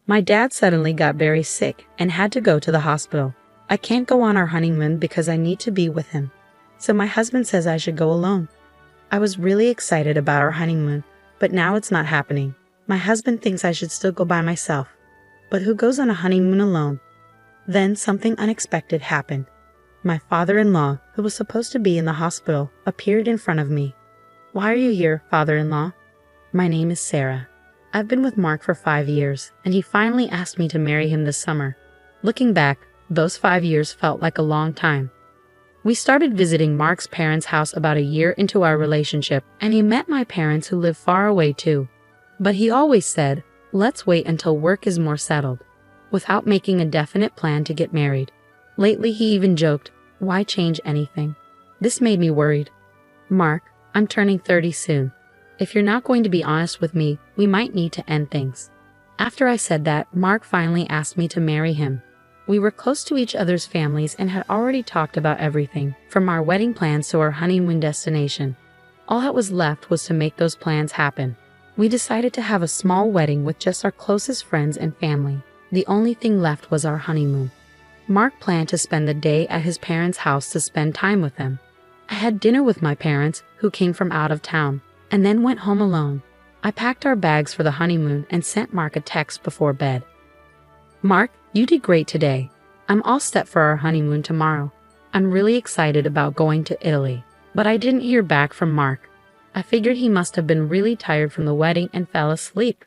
My dad suddenly got very sick and had to go to the hospital. I can't go on our honeymoon because I need to be with him. So my husband says I should go alone. I was really excited about our honeymoon, but now it's not happening. My husband thinks I should still go by myself. But who goes on a honeymoon alone? Then something unexpected happened. My father-in-law, who was supposed to be in the hospital, appeared in front of me. "Why are you here, father-in-law?" "My name is Sarah. I've been with Mark for 5 years, and he finally asked me to marry him this summer." Looking back, those 5 years felt like a long time. We started visiting Mark's parents' house about a year into our relationship, and he met my parents who live far away too. But he always said, "Let's wait until work is more settled," without making a definite plan to get married. Lately he even joked, "Why change anything?" This made me worried. "Mark, I'm turning 30 soon. If you're not going to be honest with me, we might need to end things." After I said that, Mark finally asked me to marry him. We were close to each other's families and had already talked about everything, from our wedding plans to our honeymoon destination. All that was left was to make those plans happen. We decided to have a small wedding with just our closest friends and family. The only thing left was our honeymoon. Mark planned to spend the day at his parents' house to spend time with them. I had dinner with my parents, who came from out of town, and then went home alone. I packed our bags for the honeymoon and sent Mark a text before bed. "Mark, you did great today. I'm all set for our honeymoon tomorrow. I'm really excited about going to Italy." But I didn't hear back from Mark. I figured he must have been really tired from the wedding and fell asleep.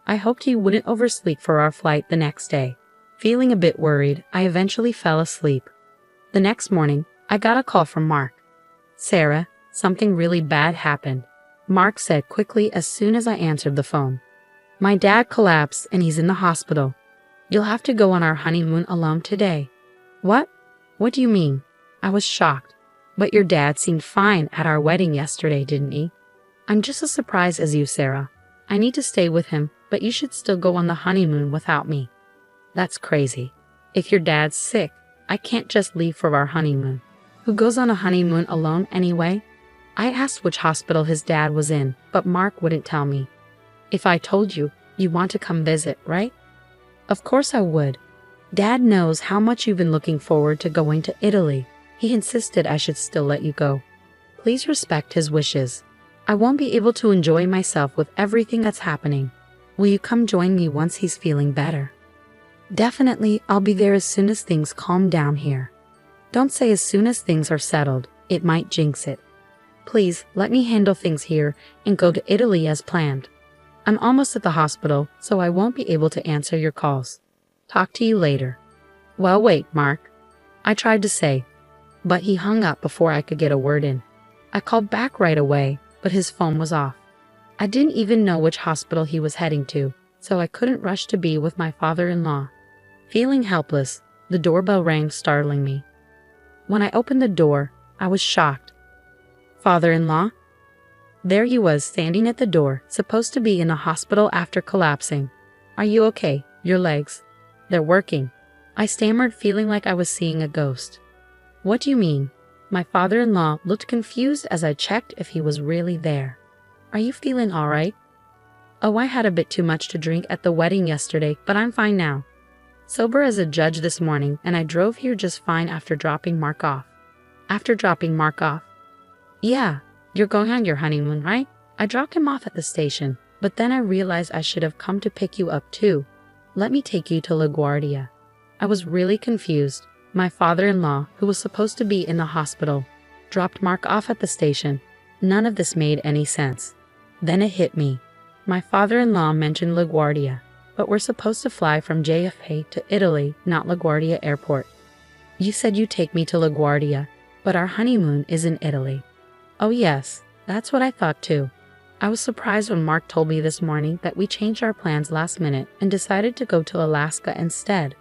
I hoped he wouldn't oversleep for our flight the next day. Feeling a bit worried, I eventually fell asleep. The next morning, I got a call from Mark. "Sarah, something really bad happened," Mark said quickly as soon as I answered the phone. "My dad collapsed and he's in the hospital. You'll have to go on our honeymoon alone today." "What? What do you mean?" I was shocked. "But your dad seemed fine at our wedding yesterday, didn't he?" "I'm just as surprised as you, Sarah. I need to stay with him, but you should still go on the honeymoon without me." "That's crazy. If your dad's sick, I can't just leave for our honeymoon. Who goes on a honeymoon alone anyway?" I asked which hospital his dad was in, but Mark wouldn't tell me. "If I told you, you want to come visit, right?" "Of course I would. Dad knows how much you've been looking forward to going to Italy. He insisted I should still let you go. Please respect his wishes. I won't be able to enjoy myself with everything that's happening. Will you come join me once he's feeling better?" "Definitely, I'll be there as soon as things calm down here." "Don't say as soon as things are settled. It might jinx it. Please, let me handle things here and go to Italy as planned. I'm almost at the hospital, so I won't be able to answer your calls. Talk to you later." "Well, wait, Mark," I tried to say, but he hung up before I could get a word in. I called back right away, but his phone was off. I didn't even know which hospital he was heading to, so I couldn't rush to be with my father-in-law. Feeling helpless, the doorbell rang, startling me. When I opened the door, I was shocked. "Father-in-law?" There he was, standing at the door, supposed to be in a hospital after collapsing. "Are you okay? Your legs? They're working," I stammered, feeling like I was seeing a ghost. "What do you mean?" My father-in-law looked confused as I checked if he was really there. "Are you feeling all right?" "Oh, I had a bit too much to drink at the wedding yesterday, but I'm fine now. Sober as a judge this morning, and I drove here just fine after dropping Mark off." "After dropping Mark off?" "Yeah, you're going on your honeymoon, right? I dropped him off at the station, but then I realized I should have come to pick you up too. Let me take you to LaGuardia." I was really confused. My father-in-law, who was supposed to be in the hospital, dropped Mark off at the station. None of this made any sense. Then it hit me. My father-in-law mentioned LaGuardia, but we're supposed to fly from JFK to Italy, not LaGuardia Airport. "You said you'd take me to LaGuardia, but our honeymoon is in Italy." "Oh yes, that's what I thought too." I was surprised when Mark told me this morning that we changed our plans last minute and decided to go to Alaska instead.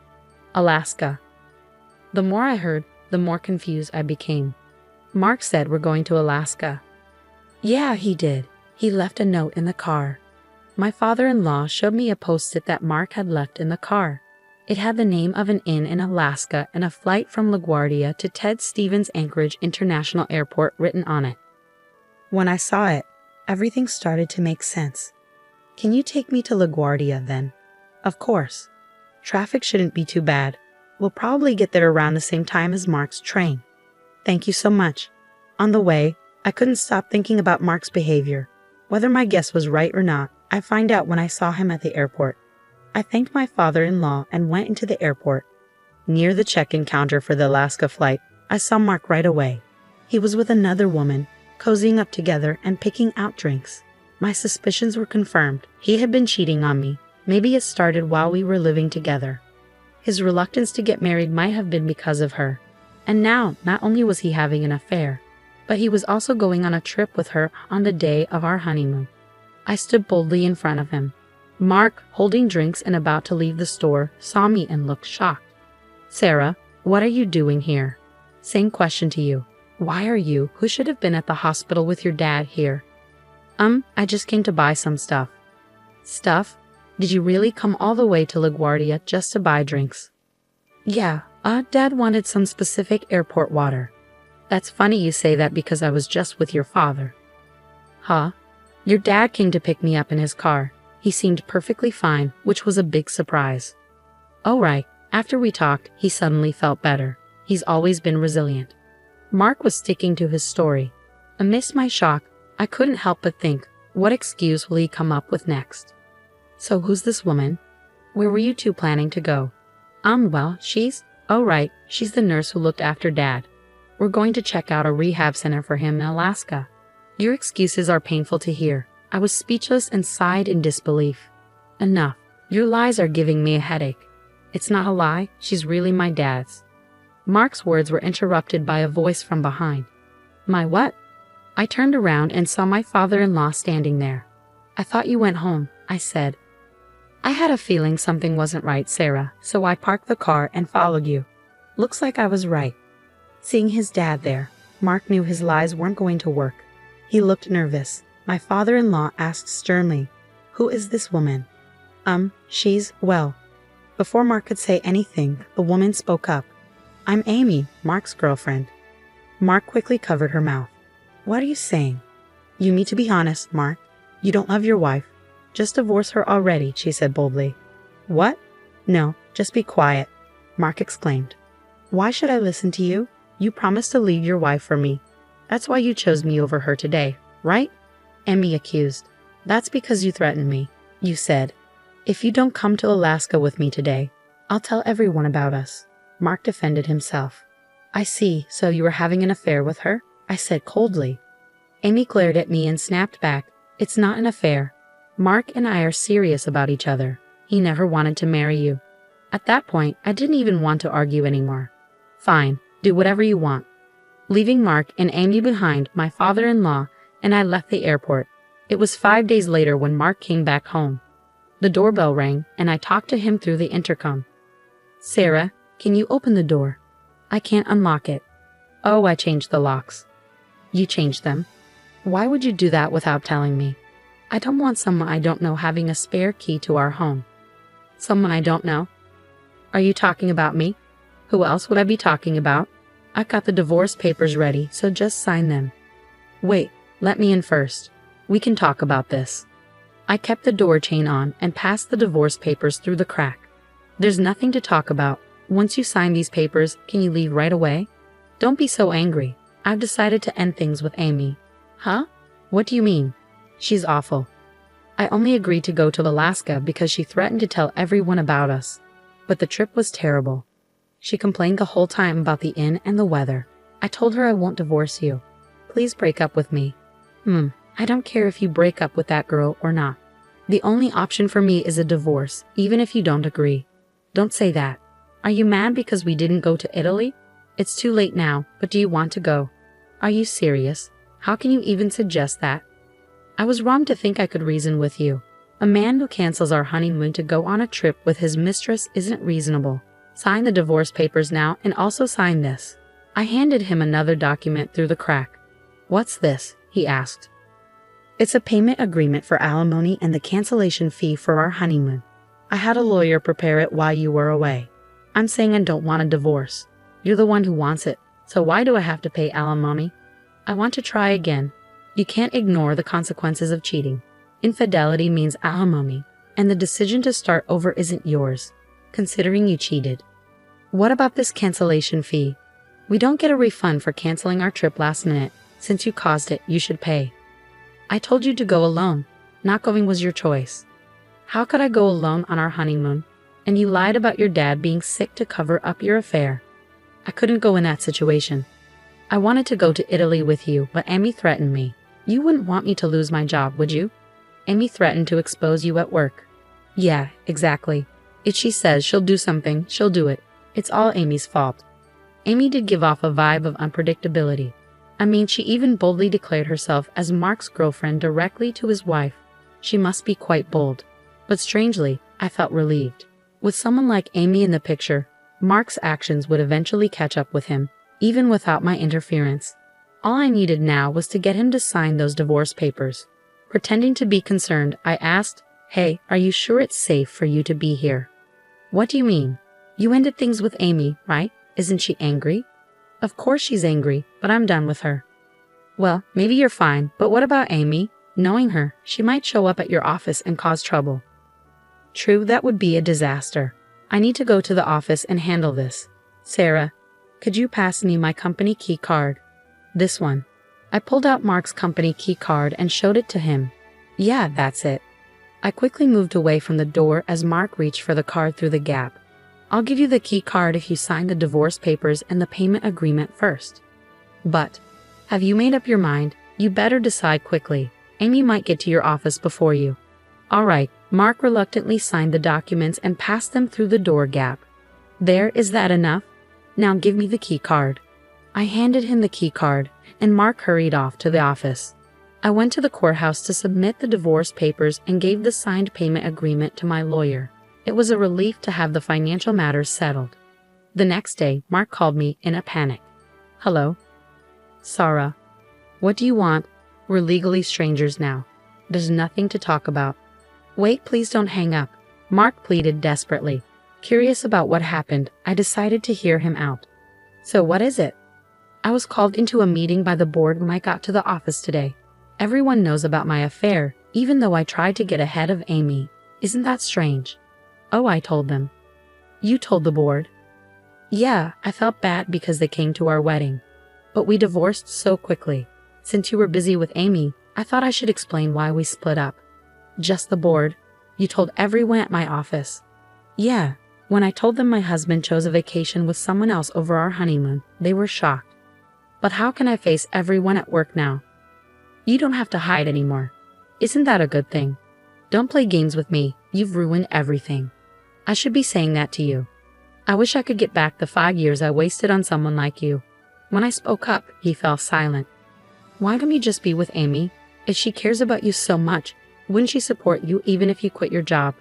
Alaska. The more I heard, the more confused I became. Mark said we're going to Alaska. Yeah, he did. He left a note in the car. My father-in-law showed me a post-it that Mark had left in the car. It had the name of an inn in Alaska and a flight from LaGuardia to Ted Stevens Anchorage International Airport written on it. When I saw it, everything started to make sense. "Can you take me to LaGuardia then?" Of course. Traffic shouldn't be too bad. We'll probably get there around the same time as Mark's train. Thank you so much. On the way, I couldn't stop thinking about Mark's behavior. Whether my guess was right or not, I find out when I saw him at the airport. I thanked my father-in-law and went into the airport. Near the check-in counter for the Alaska flight, I saw Mark right away. He was with another woman, cozying up together and picking out drinks. My suspicions were confirmed. He had been cheating on me. Maybe it started while we were living together. His reluctance to get married might have been because of her. And now, not only was he having an affair, but he was also going on a trip with her on the day of our honeymoon. I stood boldly in front of him. Mark, holding drinks and about to leave the store, saw me and looked shocked. Sarah, what are you doing here? Same question to you. Why are you, who should have been at the hospital with your dad, here? I just came to buy some stuff. Stuff? Did you really come all the way to LaGuardia just to buy drinks? Yeah, Dad wanted some specific airport water. That's funny you say that because I was just with your father. Huh? Your dad came to pick me up in his car. He seemed perfectly fine, which was a big surprise. Oh right, after we talked, he suddenly felt better. He's always been resilient. Mark was sticking to his story. Amidst my shock, I couldn't help but think, what excuse will he come up with next? So who's this woman? Where were you two planning to go? Well, oh right, she's the nurse who looked after Dad. We're going to check out a rehab center for him in Alaska. Your excuses are painful to hear. I was speechless and sighed in disbelief. Enough. Your lies are giving me a headache. It's not a lie, she's really my dad's. Mark's words were interrupted by a voice from behind. My what? I turned around and saw my father-in-law standing there. I thought you went home, I said. I had a feeling something wasn't right, Sarah, so I parked the car and followed you. Looks like I was right. Seeing his dad there, Mark knew his lies weren't going to work. He looked nervous. My father-in-law asked sternly, Who is this woman? Well. Before Mark could say anything, the woman spoke up. I'm Amy, Mark's girlfriend. Mark quickly covered her mouth. What are you saying? You need to be honest, Mark. You don't love your wife. Just divorce her already, she said boldly. What? No, just be quiet, Mark exclaimed. Why should I listen to you? You promised to leave your wife for me. That's why you chose me over her today, right? Amy accused. That's because you threatened me. You said, if you don't come to Alaska with me today, I'll tell everyone about us. Mark defended himself. I see, so you were having an affair with her? I said coldly. Amy glared at me and snapped back. It's not an affair. Mark and I are serious about each other. He never wanted to marry you. At that point, I didn't even want to argue anymore. Fine, do whatever you want. Leaving Mark and Amy behind, my father-in-law and I left the airport. It was 5 days later when Mark came back home. The doorbell rang, and I talked to him through the intercom. Sarah, can you open the door? I can't unlock it. Oh, I changed the locks. You changed them? Why would you do that without telling me? I don't want someone I don't know having a spare key to our home. Someone I don't know? Are you talking about me? Who else would I be talking about? I've got the divorce papers ready, so just sign them. Wait, let me in first. We can talk about this. I kept the door chain on and passed the divorce papers through the crack. There's nothing to talk about. Once you sign these papers, can you leave right away? Don't be so angry. I've decided to end things with Amy. Huh? What do you mean? She's awful. I only agreed to go to Alaska because she threatened to tell everyone about us. But the trip was terrible. She complained the whole time about the inn and the weather. I told her I won't divorce you. Please break up with me. I don't care if you break up with that girl or not. The only option for me is a divorce, even if you don't agree. Don't say that. Are you mad because we didn't go to Italy? It's too late now, but do you want to go? Are you serious? How can you even suggest that? I was wrong to think I could reason with you. A man who cancels our honeymoon to go on a trip with his mistress isn't reasonable. Sign the divorce papers now and also sign this. I handed him another document through the crack. What's this? He asked. It's a payment agreement for alimony and the cancellation fee for our honeymoon. I had a lawyer prepare it while you were away. I'm saying I don't want a divorce. You're the one who wants it, so why do I have to pay alimony? I want to try again. You can't ignore the consequences of cheating. Infidelity means alimony. and the decision to start over isn't yours, considering you cheated. What about this cancellation fee? We don't get a refund for canceling our trip last minute. Since you caused it, you should pay. I told you to go alone. Not going was your choice. How could I go alone on our honeymoon? And you lied about your dad being sick to cover up your affair. I couldn't go in that situation. I wanted to go to Italy with you, but Amy threatened me. You wouldn't want me to lose my job, would you? Amy threatened to expose you at work. Yeah, exactly. If she says she'll do something, she'll do it. It's all Amy's fault. Amy did give off a vibe of unpredictability. I mean, she even boldly declared herself as Mark's girlfriend directly to his wife. She must be quite bold. But strangely, I felt relieved. With someone like Amy in the picture, Mark's actions would eventually catch up with him, even without my interference. All I needed now was to get him to sign those divorce papers. Pretending to be concerned, I asked, "Hey, are you sure it's safe for you to be here?" "What do you mean? You ended things with Amy, right? Isn't she angry?" "Of course she's angry, but I'm done with her." "Well, maybe you're fine, but what about Amy? Knowing her, she might show up at your office and cause trouble." "True, that would be a disaster. I need to go to the office and handle this. Sarah, could you pass me my company key card?" "This one." I pulled out Mark's company key card and showed it to him. "Yeah, that's it." I quickly moved away from the door as Mark reached for the card through the gap. "I'll give you the key card if you sign the divorce papers and the payment agreement first." "But, have you made up your mind? You better decide quickly. Amy might get to your office before you." "All right." Mark reluctantly signed the documents and passed them through the door gap. "There, is that enough? Now give me the key card." I handed him the key card, and Mark hurried off to the office. I went to the courthouse to submit the divorce papers and gave the signed payment agreement to my lawyer. It was a relief to have the financial matters settled. The next day, Mark called me in a panic. "Hello? Sarah. What do you want? We're legally strangers now. There's nothing to talk about." "Wait, please don't hang up," Mark pleaded desperately. Curious about what happened, I decided to hear him out. "So what is it?" "I was called into a meeting by the board when I got to the office today. Everyone knows about my affair, even though I tried to get ahead of Amy. Isn't that strange?" "Oh, I told them." "You told the board?" "Yeah, I felt bad because they came to our wedding. But we divorced so quickly. Since you were busy with Amy, I thought I should explain why we split up." "Just the board? You told everyone at my office?" "Yeah. When I told them my husband chose a vacation with someone else over our honeymoon, they were shocked." "But how can I face everyone at work now?" "You don't have to hide anymore. Isn't that a good thing? Don't play games with me. You've ruined everything." "I should be saying that to you. I wish I could get back the 5 years I wasted on someone like you." When I spoke up, he fell silent. "Why don't you just be with Amy? If she cares about you so much, wouldn't she support you even if you quit your job?"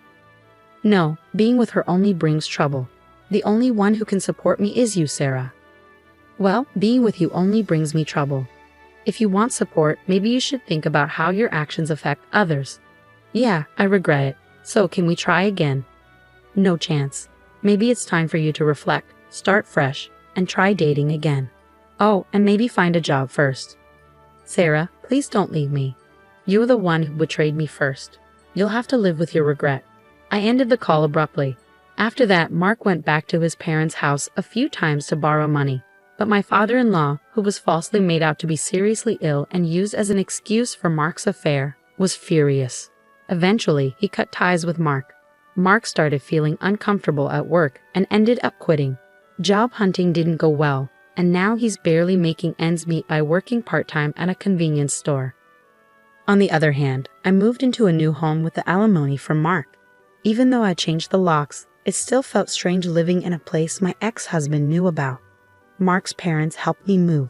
"No, being with her only brings trouble. The only one who can support me is you, Sarah." "Well, being with you only brings me trouble. If you want support, maybe you should think about how your actions affect others." "Yeah, I regret it. So can we try again?" "No chance. Maybe it's time for you to reflect, start fresh, and try dating again. Oh, and maybe find a job first." "Sarah, please don't leave me. You were the one who betrayed me first. You'll have to live with your regret." I ended the call abruptly. After that, Mark went back to his parents' house a few times to borrow money. But my father-in-law, who was falsely made out to be seriously ill and used as an excuse for Mark's affair, was furious. Eventually, he cut ties with Mark. Mark started feeling uncomfortable at work and ended up quitting. Job hunting didn't go well, and now he's barely making ends meet by working part-time at a convenience store. On the other hand, I moved into a new home with the alimony from Mark. Even though I changed the locks, it still felt strange living in a place my ex-husband knew about. Mark's parents helped me move.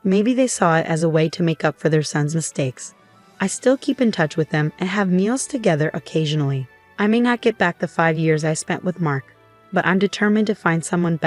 Maybe they saw it as a way to make up for their son's mistakes. I still keep in touch with them and have meals together occasionally. I may not get back the 5 years I spent with Mark, but I'm determined to find someone better.